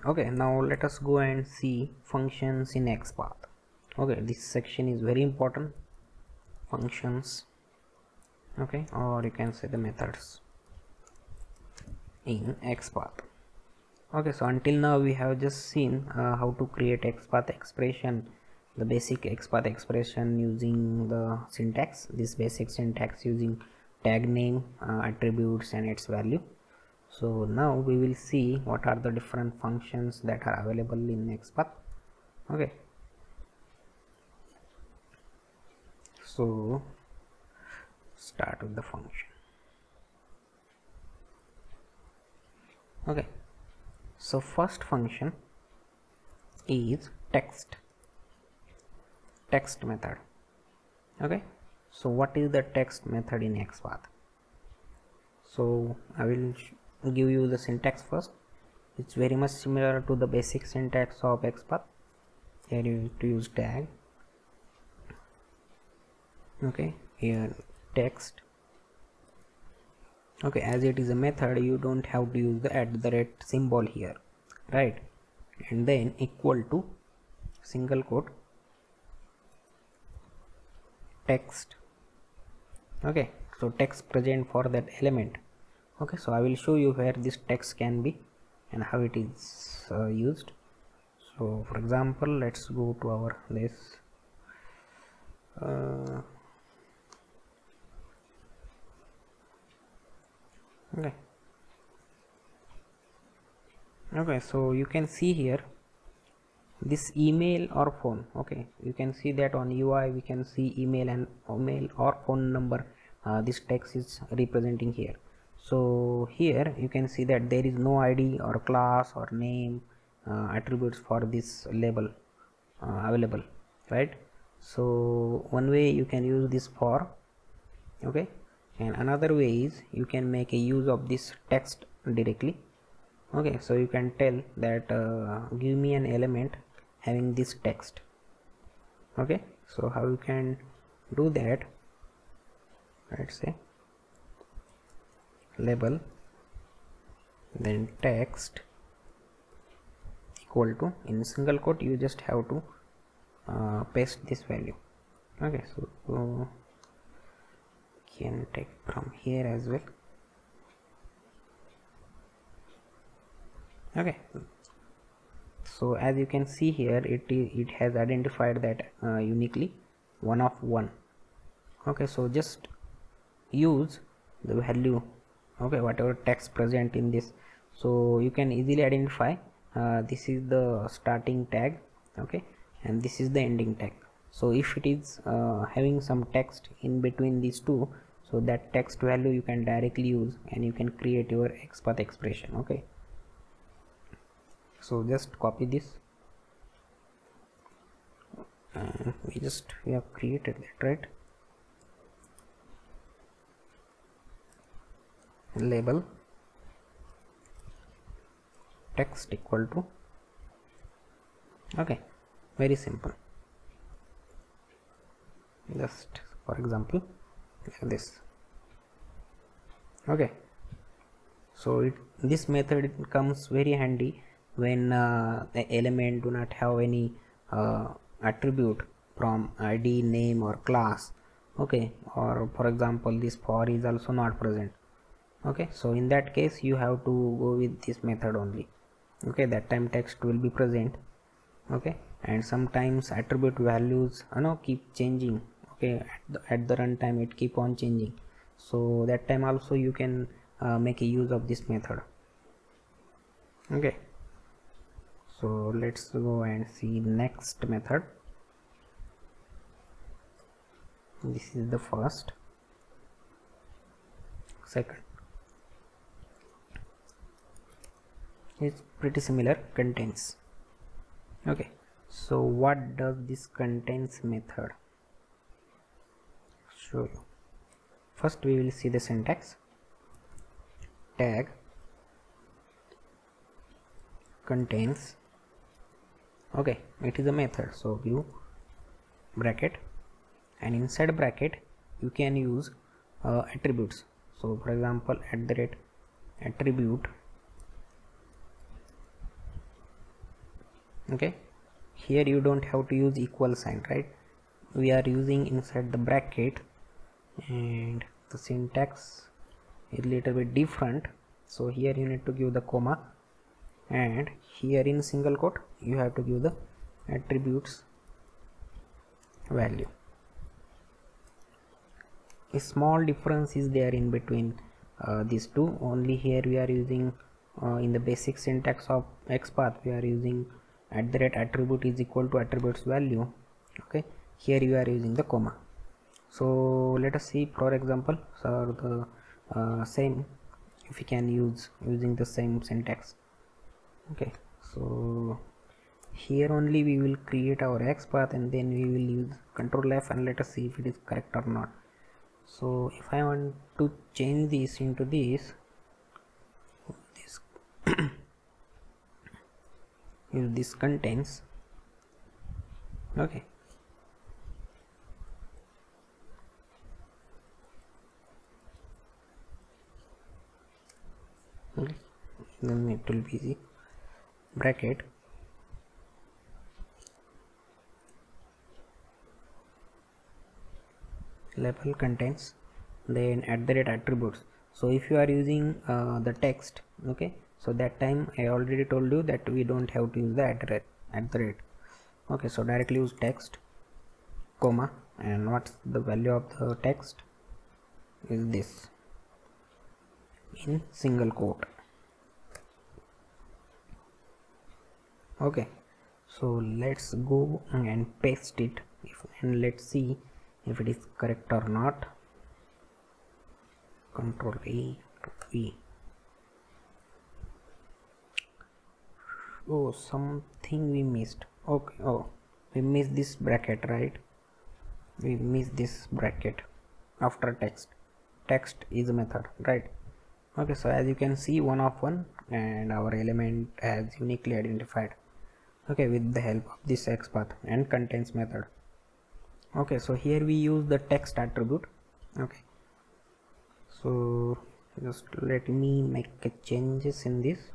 Okay, now let us go and see functions in XPath. Okay, this section is very important. Functions, okay, or you can say the methods in XPath. Okay, so until now we have just seen how to create XPath expression, the basic XPath expression using the syntax, this basic syntax using tag name, attributes and its value. So now we will see what are the different functions that are available in XPath. Okay, so start with the function. Okay, so first function is text method. Okay, so what is the text method in XPath? So I will give you the syntax first. It's very much similar to the basic syntax of XPath. Here you need to use tag. Okay, here text. Okay, as it is a method, you don't have to use the @ symbol here, right? And then equal to single quote text. Okay, so text present for that element. Okay, so I will show you where this text can be and how it is used. So for example, let's go to our this okay, so you can see here this email or phone. Okay, you can see that on UI we can see email or phone number. This text is representing here. So here you can see that there is no ID or class or name attributes for this label available, right? So one way you can use this for. Okay, and another way is you can make a use of this text directly. Okay, so you can tell that give me an element having this text. Okay, so how you can do that? Let's say label, then text equal to, in single quote you just have to paste this value. Okay, so can take from here as well. Okay, so as you can see here, it has identified that uniquely 1 of 1. Okay, so just use the value, okay, whatever text present in this, so you can easily identify this is the starting tag, okay, and this is the ending tag. So if it is having some text in between these two, so that text value you can directly use and you can create your XPath expression. Okay, so just copy this, we have created that, right? Label text equal to, okay, very simple. Just for example like this. Okay, so this method comes very handy when the element do not have any attribute from ID, name or class. Okay, or for example this for is also not present. Okay, so in that case you have to go with this method only. Okay, that time text will be present. Okay, and sometimes attribute values keep changing. Okay, at the runtime it keep on changing, so that time also you can make a use of this method. Okay, so let's go and see next method. This is the first. Second, it's pretty similar, contains. Okay, so what does this contains method show you? First we will see the syntax. Tag contains, okay, it is a method, so view bracket, and inside bracket you can use attributes. So for example @ attribute Okay, here you don't have to use equal sign, right? We are using inside the bracket, and the syntax is little bit different. So here you need to give the comma, and here in single quote you have to give the attributes value. A small difference is there in between these two. Only here we are using in the basic syntax of xpath we are using @attribute is equal to attributes value. Okay, here you are using the comma. So let us see, for example, so the same, if we can use using the same syntax. Okay, so here only we will create our xpath, and then we will use Control F, and let us see if it is correct or not. So if I want to change this into this use this contains. Okay, okay, then it will be easy. Bracket label contains, then @attributes. So if you are using the text, okay, so that time I already told you that we don't have to use the @. Okay, so directly use text comma, and what's the value of the text is this in single quote. Okay, so let's go and paste it, and let's see if it is correct or not. Control E. Oh, something we missed. Okay, oh, we missed this bracket, right? We missed this bracket after text is a method, right? Okay, so as you can see, one of one, and our element has uniquely identified, okay, with the help of this xpath and contains method. Okay, so here we use the text attribute. Okay, so just let me make a changes in this.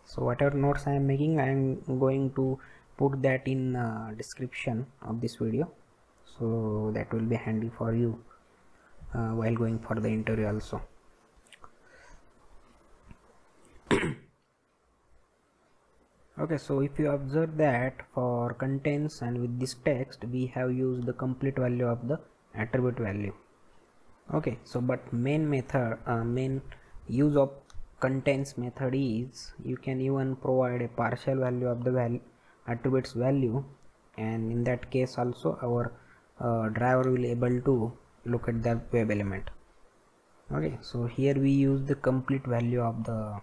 So whatever notes I am making, I am going to put that in description of this video, so that will be handy for you while going for the interview also. Okay, so if you observe that for contains and with this text we have used the complete value of the attribute value. Okay, so but main method, main use of contains method is you can even provide a partial value of the attributes value, and in that case also our driver will able to look at the web element. Okay, so here we use the complete value of the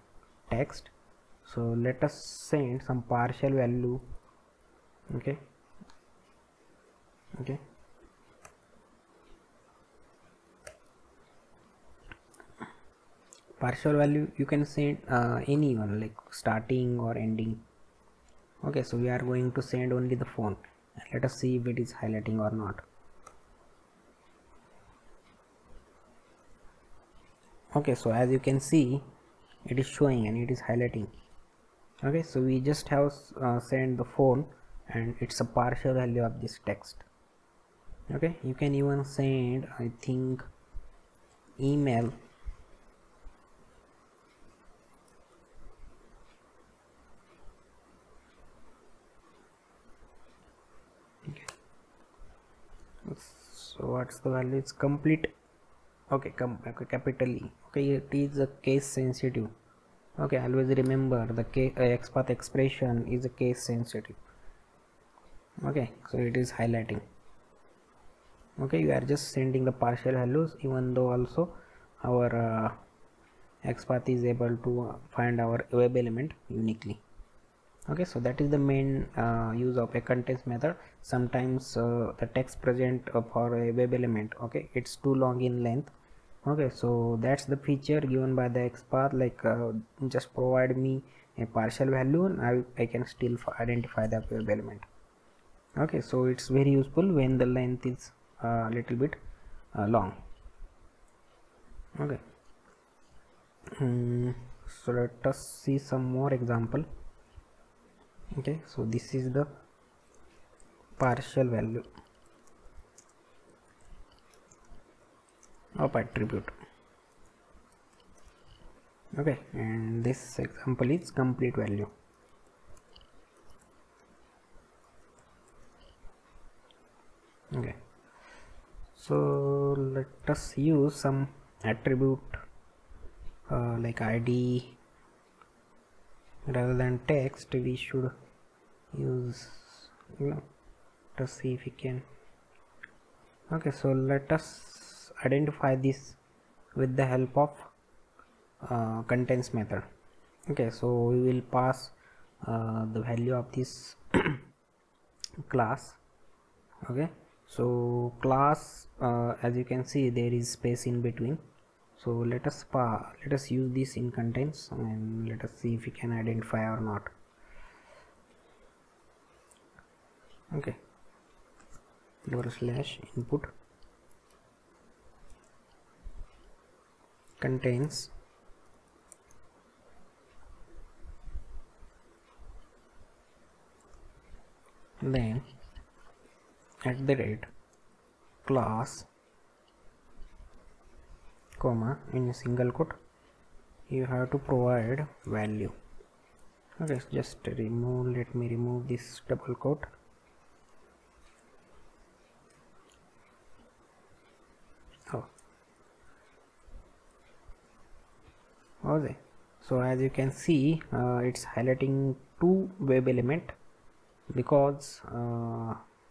text. So let us send some partial value. Okay, partial value you can send any one, like starting or ending. Okay, so we are going to send only the phone. Let us see if it is highlighting or not. Okay, so as you can see, it is showing and it is highlighting. Okay, so we just have sent the phone, and it's a partial value of this text. Okay, you can even send, I think, email. Okay, so what's the value? It's complete. Okay, okay, capital E. Okay, it is a case sensitive. Okay, always remember the xpath expression is a case sensitive. Okay, so it is highlighting. Okay, you are just sending the partial values, even though also our xpath is able to find our web element uniquely. Okay, so that is the main use of a contains method. Sometimes the text present for a web element, okay, it's too long in length. Okay, so that's the feature given by the xpath, like just provide me a partial value and I can still identify the web element. Okay, so it's very useful when the length is a little bit long. Okay, so let us see some more example. Okay, so this is the partial value of attribute. Okay, and this example is complete value. Okay, so let us use some attribute like id. Rather than text, we should use, let's see if we can. Okay, so let us identify this with the help of contents method. Okay, so we will pass the value of this class. Okay, so class, as you can see, there is space in between. So let us use this in contents, and let us see if we can identify or not. Okay, $input contains then @class comma in a single quote you have to provide value. Okay, just remove, let me remove this double quote. Okay, so as you can see, it's highlighting two web element because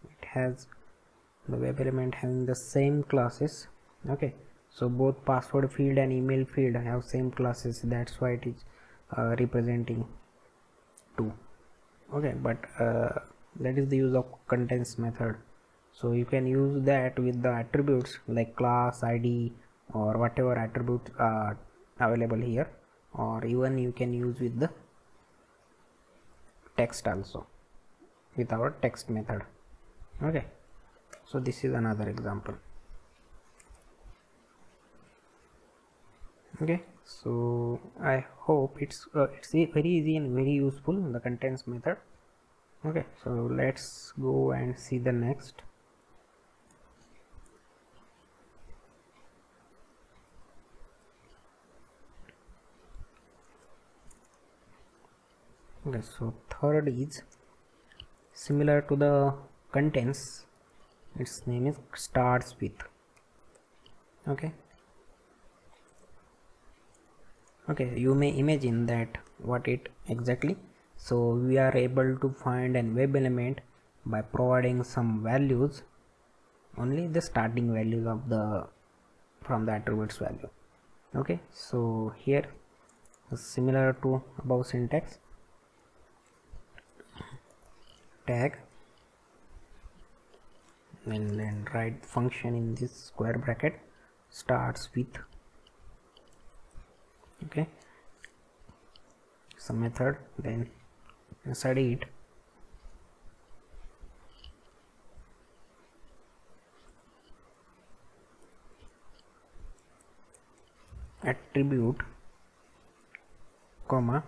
it has the web element having the same classes. Okay, so both password field and email field have same classes, that's why it is representing 2. Okay, but that is the use of contents method. So you can use that with the attributes like class, id, or whatever attributes are available here, or even you can use with the text also with our text method. Okay, so this is another example. Okay, so I hope it's very easy and very useful, the contents method. Okay, so let's go and see the next. Okay, so third is similar to the contents, its name is starts with. Okay, you may imagine that what it exactly. So we are able to find an web element by providing some values, only the starting values of the from the attributes value. Okay, so here similar to above syntax, tag and then write function in this square bracket starts with. Okay, some method, then inside it attribute comma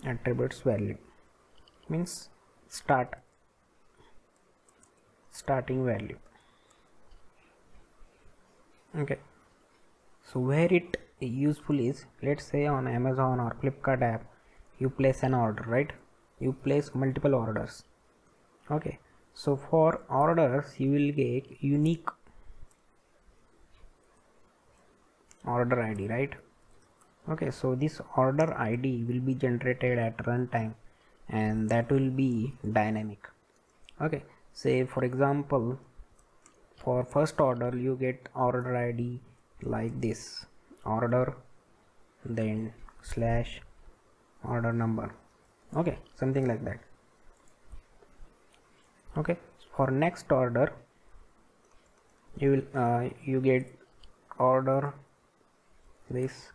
attributes value means starting value. Okay, so where it useful is, let's say on Amazon or Flipkart app you place an order, right? You place multiple orders. Okay, so for orders you will get unique order ID, right? Okay, so this order ID will be generated at runtime and that will be dynamic. Okay, say for example for first order you get order ID like this, order then slash order number. Okay, something like that. Okay, for next order you will you get order this,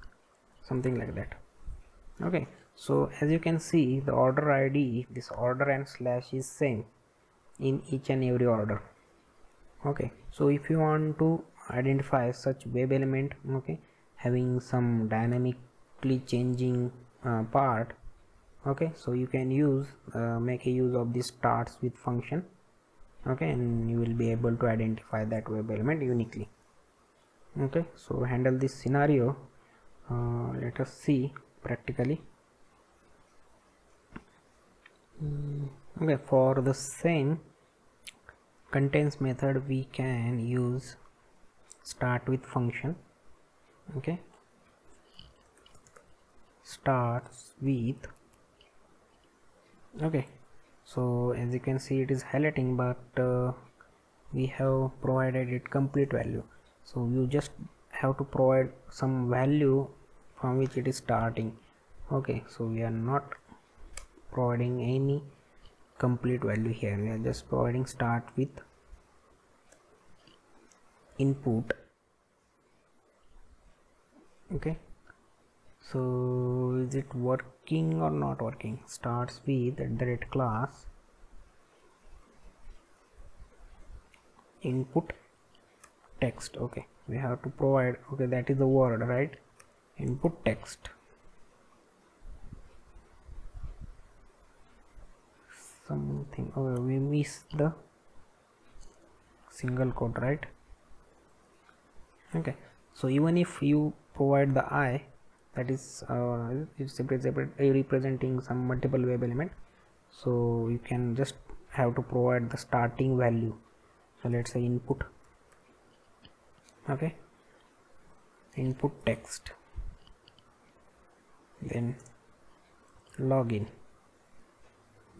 something like that. Okay, so as you can see the order ID, this order and slash is same in each and every order. Okay, so if you want to identify such web element, okay, having some dynamically changing part, Okay, so you can use make a use of this starts with function. Okay, and you will be able to identify that web element uniquely. Okay, so handle this scenario. Let us see practically. Okay, for the same contains method we can use start with function. Okay, starts with. Okay, so as you can see it is highlighting, but we have provided it complete value, so you just have to provide some value from which it is starting. Okay, so we are not providing any complete value here, we are just providing start with input. Okay, so is it working or not working? Starts with @class input text. Okay, we have to provide, okay, that is the word, right? Input text. Something, okay, we missed the single quote, right? Okay, so even if you provide the I, that is it's representing some multiple web element, so you can just have to provide the starting value. So let's say input. Okay, input text, then login.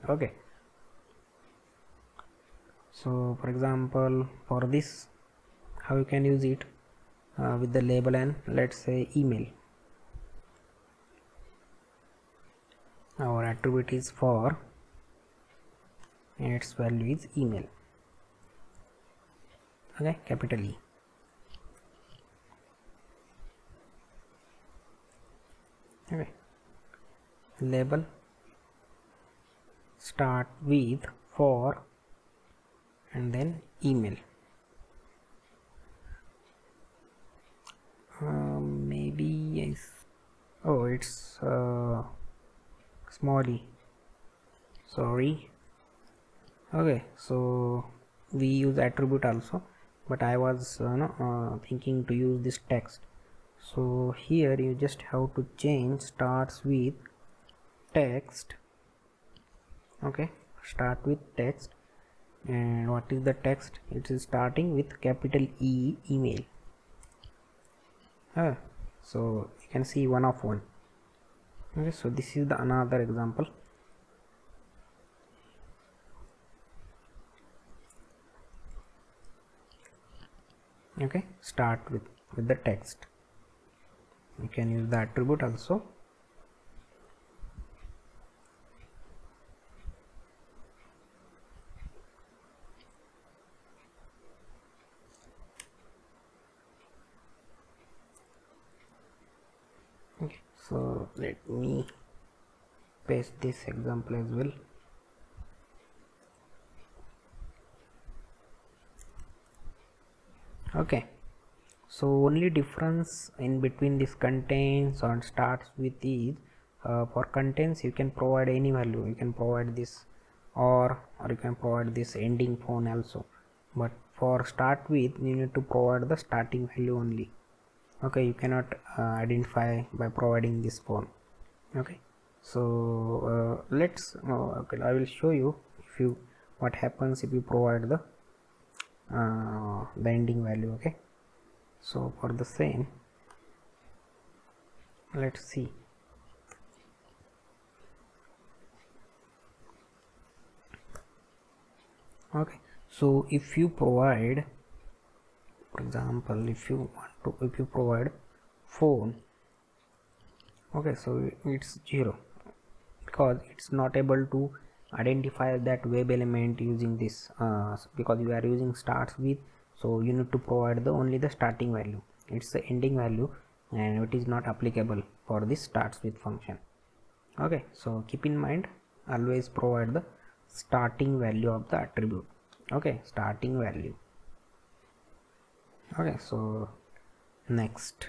Okay, so for example, for this, how you can use it with the label and let's say email. Our attribute is for and its value is email. Okay, capital E. Okay, label start with for and then email. Maybe yes. Oh, it's small e, sorry. Okay, so we use attribute also, but I was thinking to use this text. So here you just have to change starts with text. Okay, start with text, and what is the text? It is starting with capital E, email. So you can see 1 of 1. Okay, so this is the another example. Okay, start with the text. You can use the attribute also. Okay, so let me paste this example as well. Okay, so only difference in between this contains and starts with is for contains you can provide any value. You can provide this or you can provide this ending phone also, but for start with you need to provide the starting value only. Okay, you cannot identify by providing this phone. Okay, so let's okay, I will show you what happens if you provide the ending value. Okay, so for the same, let's see. Okay, so if you provide, for example, if you provide phone, okay, so it's 0 because it's not able to identify that web element using this because you are using starts with, so you need to provide only the starting value. It's the ending value and it is not applicable for this starts with function. Okay, so keep in mind, always provide the starting value of the attribute. Okay, starting value. Okay, so next.